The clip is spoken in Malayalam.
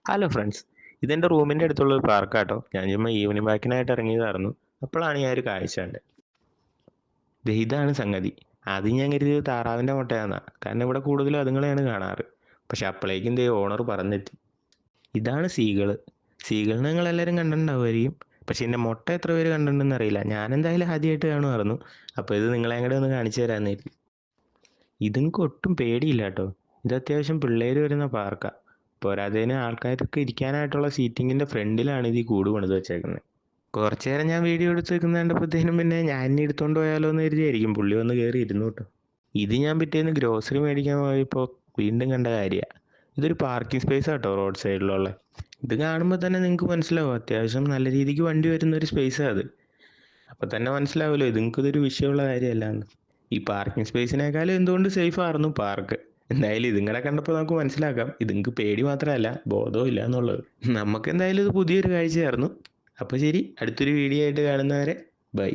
ഹലോ ഫ്രണ്ട്സ്, ഇതെൻ്റെ റൂമിൻ്റെ അടുത്തുള്ള ഒരു പാർക്കാട്ടോ. ഞാൻ ചുമ്മാ ഈവനിങ് വാക്കിനായിട്ട് ഇറങ്ങിയതായിരുന്നു. അപ്പോഴാണ് ഞാൻ ഒരു കാഴ്ച കണ്ടത്. ഇതാണ് സംഗതി. ആദ്യം ഞാൻ കരുതിയത് താറാവിൻ്റെ മുട്ടയാണെന്നാണ്, കാരണം ഇവിടെ കൂടുതലും അതുങ്ങളെയാണ് കാണാറ്. പക്ഷെ അപ്പോഴേക്കും ഓണർ പറഞ്ഞെത്തി. ഇതാണ് സീകള്. സീകളിനെ നിങ്ങളെല്ലാവരും കണ്ടിട്ടുണ്ടാവുമായിരിക്കും. പക്ഷെ ഇതിൻ്റെ മുട്ട എത്ര പേര് കണ്ടിട്ടുണ്ടെന്ന് അറിയില്ല. ഞാൻ എന്തായാലും ആദ്യമായിട്ട് കാണുമായിരുന്നു. അപ്പോൾ ഇത് നിങ്ങളെ കൂടെ ഒന്ന് കാണിച്ചു തരാമെന്ന് കരുതി. ഇതെനിക്ക് ഒട്ടും പേടിയില്ല കേട്ടോ. ഇത് അത്യാവശ്യം പിള്ളേർ വരുന്ന പാർക്കാണ്. പോരാത്തതിന് ആൾക്കാർക്ക് ഇരിക്കാനായിട്ടുള്ള സീറ്റിങ്ങിൻ്റെ ഫ്രണ്ടിലാണ് ഇത് ഈ കൂട് പണിത് വെച്ചേക്കുന്നത്. കുറച്ചു നേരം ഞാൻ വീഡിയോ എടുത്ത് വെക്കുന്ന കണ്ടപ്പോഴത്തേനും പിന്നെ ഞാൻ ഇനി എടുത്തോണ്ട് പോയാലോ എന്ന് കരുതിയായിരിക്കും പുള്ളി വന്ന് കയറി ഇരുന്നു കേട്ടോ. ഇത് ഞാൻ പിറ്റേന്ന് ഗ്രോസറി മേടിക്കാൻ പോയപ്പോൾ വീണ്ടും കണ്ട കാര്യമാണ്. ഇതൊരു പാർക്കിംഗ് സ്പേസ് ആട്ടോ, റോഡ് സൈഡിലുള്ള. ഇത് കാണുമ്പോൾ തന്നെ നിങ്ങൾക്ക് മനസ്സിലാവും അത്യാവശ്യം നല്ല രീതിക്ക് വണ്ടി വരുന്ന ഒരു സ്പേസാണ് അത്. അപ്പം തന്നെ മനസ്സിലാവുമല്ലോ ഇതൊരു വിഷയമുള്ള കാര്യമല്ലാന്ന്. ഈ പാർക്കിംഗ് സ്പേസിനേക്കാളും എന്തുകൊണ്ട് സേഫ് ആയിരുന്നു പാർക്ക്. എന്തായാലും ഇതുങ്ങളെ കണ്ടപ്പോൾ നമുക്ക് മനസ്സിലാക്കാം ഇതുങ്ങൾക്ക് പേടി മാത്രമല്ല ബോധവും ഇല്ല എന്നുള്ളത്. നമുക്ക് എന്തായാലും ഇത് പുതിയൊരു കാഴ്ചയായിരുന്നു. അപ്പോൾ ശരി, അടുത്തൊരു വീഡിയോ ആയിട്ട് കാണുന്നവരെ ബൈ.